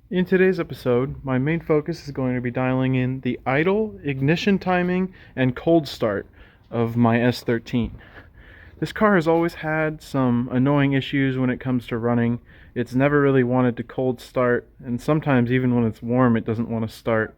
In today's episode, my main focus is going to be dialing in the idle, ignition timing, and cold start of my S13. This car has always had some annoying issues when it comes to running. It's never really wanted to cold start, and sometimes even when it's warm, it doesn't want to start.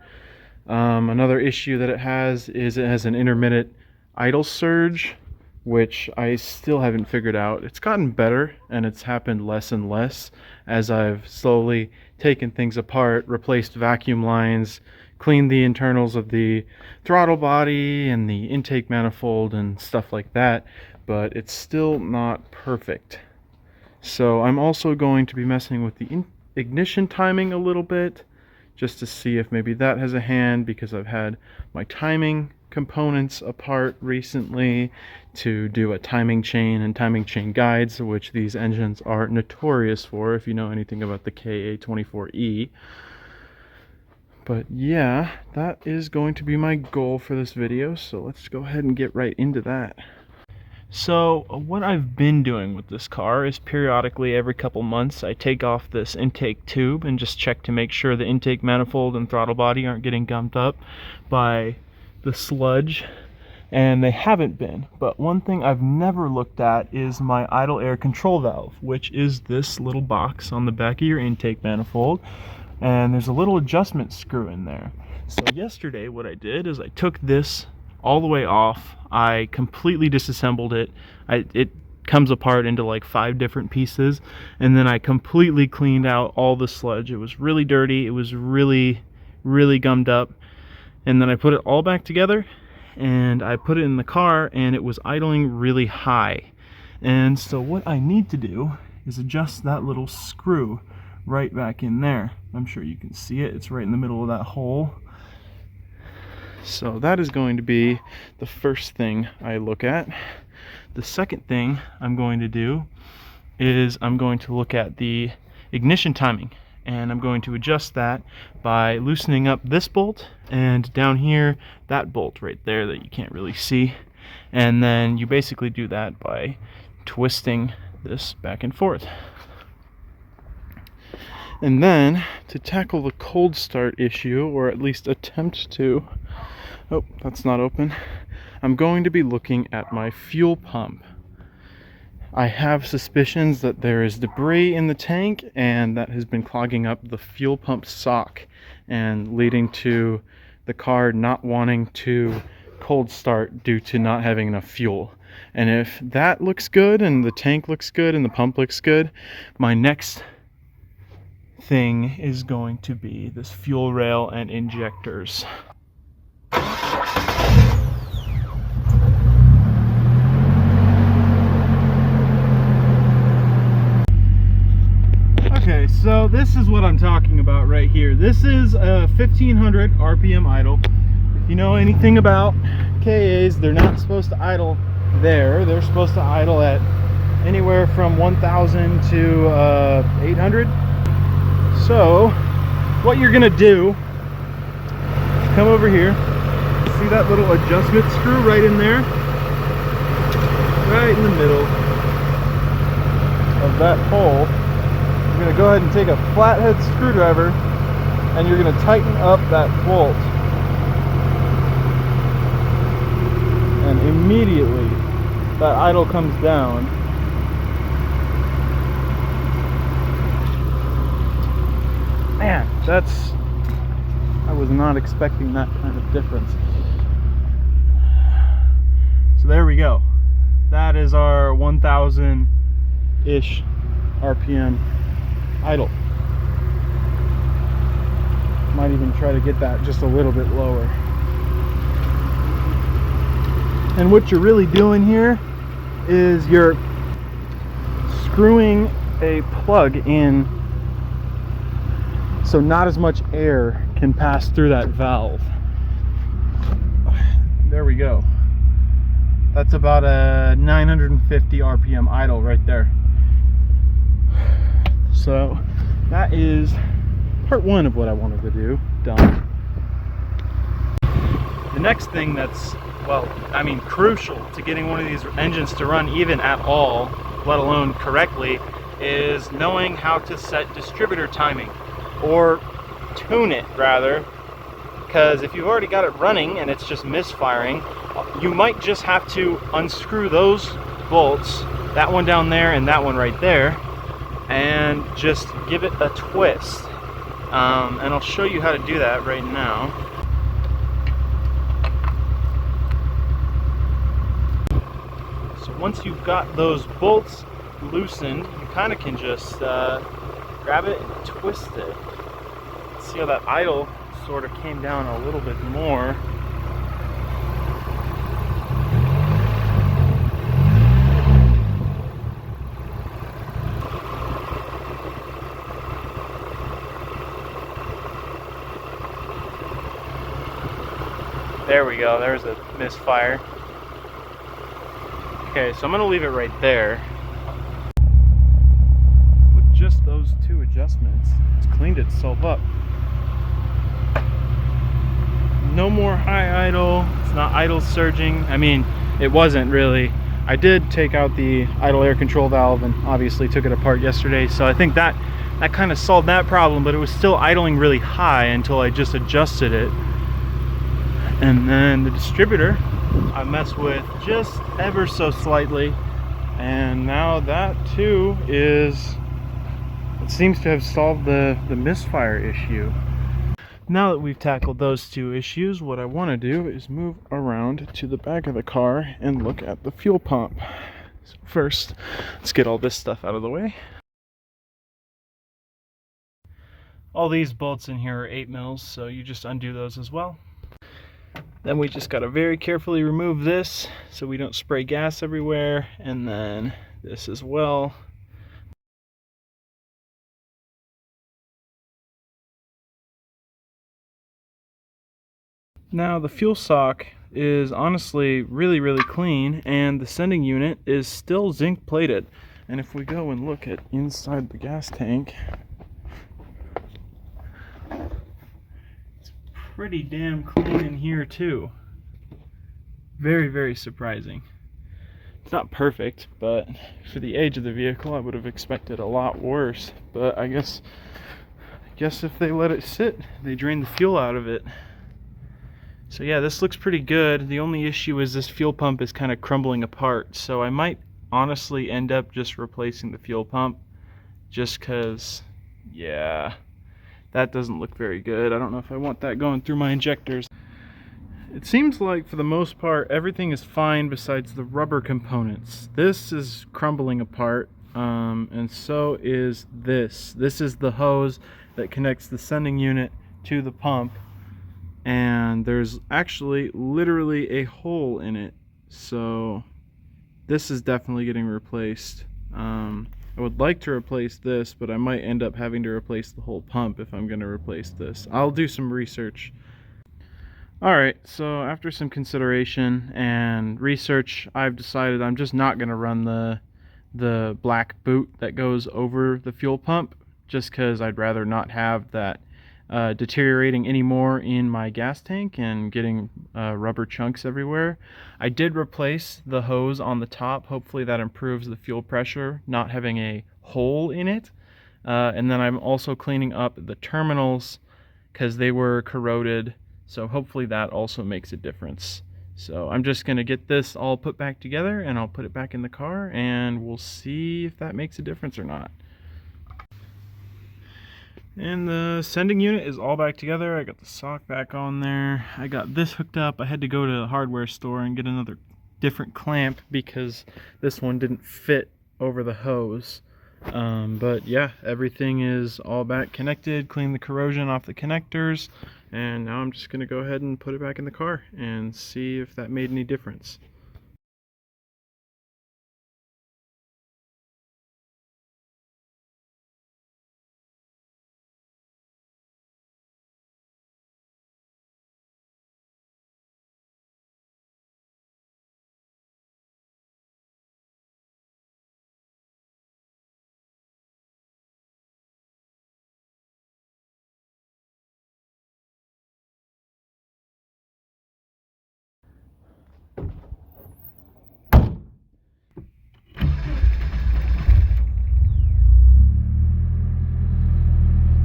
Another issue that it has is it has an intermittent idle surge, which I still haven't figured out. It's gotten better and it's happened less and less as I've slowly taken things apart, replaced vacuum lines, cleaned the internals of the throttle body and the intake manifold and stuff like that, but it's still not perfect. So I'm also going to be messing with the ignition timing a little bit, just to see if maybe that has a hand, because I've had my timing components apart recently to do a timing chain and timing chain guides, which these engines are notorious for if you know anything about the KA24E. But yeah, that is going to be my goal for this video, so let's go ahead and get right into that. So what I've been doing with this car is periodically every couple months I take off this intake tube and just check to make sure the intake manifold and throttle body aren't getting gummed up by the sludge, and they haven't been. But one thing I've never looked at is my idle air control valve, which is this little box on the back of your intake manifold, and there's a little adjustment screw in there. So yesterday what I did is I took this all the way off. I completely disassembled it. It comes apart into like 5 different pieces, and then I completely cleaned out all the sludge. It was really dirty. It was really gummed up. And then I put it all back together and I put it in the car, and it was idling really high. And so what I need to do is adjust that little screw right back in there. I'm sure you can see it. It's right in the middle of that hole. So that is going to be the first thing I look at. The second thing I'm going to do is I'm going to look at the ignition timing, and I'm going to adjust that by loosening up this bolt and down here that bolt right there that you can't really see. And then you basically do that by twisting this back and forth. And then to tackle the cold start issue, or at least attempt to, oh, that's not open, I'm going to be looking at my fuel pump. I have suspicions that there is debris in the tank, and that has been clogging up the fuel pump sock and leading to the car not wanting to cold start due to not having enough fuel. And if that looks good and the tank looks good and the pump looks good, my next thing is going to be this fuel rail and injectors. Okay, so this is what I'm talking about right here. This is a 1500 RPM idle. If you know anything about KAs, they're not supposed to idle there. They're supposed to idle at anywhere from 1000 to 800. So what you're gonna do, come over here, see that little adjustment screw right in there, right in the middle of that hole. You're gonna go ahead and take a flathead screwdriver and you're gonna tighten up that bolt, and immediately that idle comes down. Man, I was not expecting that kind of difference. So there we go. That is our 1000-ish RPM idle. Might even try to get that just a little bit lower. And what you're really doing here is you're screwing a plug in so not as much air can pass through that valve. There we go. That's about a 950 RPM idle right there. So that is part one of what I wanted to do done. The next thing that's, crucial to getting one of these engines to run even at all, let alone correctly, is knowing how to set distributor timing. or tune it rather, because if you've already got it running and it's just misfiring, you might just have to unscrew those bolts, that one down there and that one right there, and just give it a twist. And I'll show you how to do that right now. So once you've got those bolts loosened, you kind of can just grab it and twist it. See how that idle sort of came down a little bit more. There we go, there's a misfire. Okay, so I'm gonna leave it right there. With just those two adjustments, it's cleaned itself up. No more high idle, it's not idle surging. I mean, it wasn't really. I did take out the idle air control valve and obviously took it apart yesterday, so I think that kind of solved that problem, but it was still idling really high until I just adjusted it. And then the distributor, I messed with just ever so slightly, and now that too it seems to have solved the misfire issue. Now that we've tackled those two issues, what I want to do is move around to the back of the car and look at the fuel pump. So first, let's get all this stuff out of the way. All these bolts in here are 8 mils, so you just undo those as well. Then we just got to very carefully remove this so we don't spray gas everywhere, and then this as well. Now the fuel sock is honestly really clean, and the sending unit is still zinc plated. And if we go and look at inside the gas tank, it's pretty damn clean in here too. Very surprising. It's not perfect, but for the age of the vehicle I would have expected a lot worse. But I guess if they let it sit, they drain the fuel out of it. So yeah, this looks pretty good. The only issue is this fuel pump is kind of crumbling apart, so I might honestly end up just replacing the fuel pump, just because, yeah, that doesn't look very good. I don't know if I want that going through my injectors. It seems like for the most part everything is fine besides the rubber components. This is crumbling apart, and so is this. This is the hose that connects the sending unit to the pump, and there's actually literally a hole in it, so this is definitely getting replaced. I would like to replace this, but I might end up having to replace the whole pump if I'm going to replace this. I'll do some research. Alright, so after some consideration and research, I've decided I'm just not going to run the black boot that goes over the fuel pump, just because I'd rather not have that deteriorating anymore in my gas tank and getting rubber chunks everywhere. I did replace the hose on the top. Hopefully that improves the fuel pressure, not having a hole in it. And then I'm also cleaning up the terminals because they were corroded. So hopefully that also makes a difference. So I'm just going to get this all put back together and I'll put it back in the car and we'll see if that makes a difference or not. And the sending unit is all back together. I got the sock back on there. I got this hooked up. I had to go to the hardware store and get another different clamp because this one didn't fit over the hose. But yeah, everything is all back connected. Clean the corrosion off the connectors. And now I'm just going to go ahead and put it back in the car and see if that made any difference.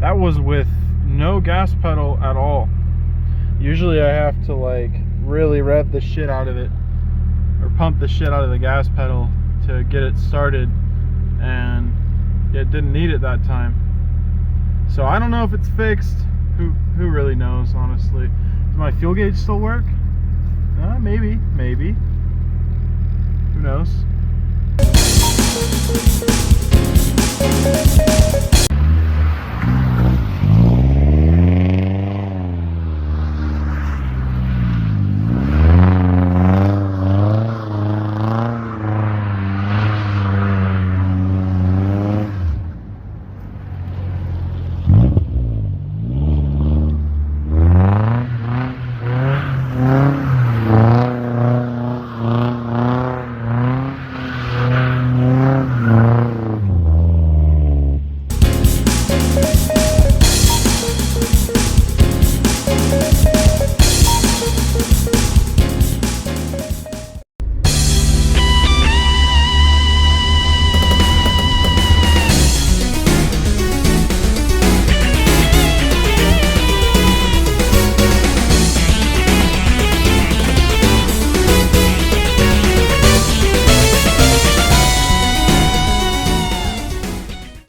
That was with no gas pedal at all. Usually I have to like really rev the shit out of it, or pump the shit out of the gas pedal to get it started, and it didn't need it that time. So I don't know if it's fixed. Who really knows, honestly. Does my fuel gauge still work? Maybe. Who knows?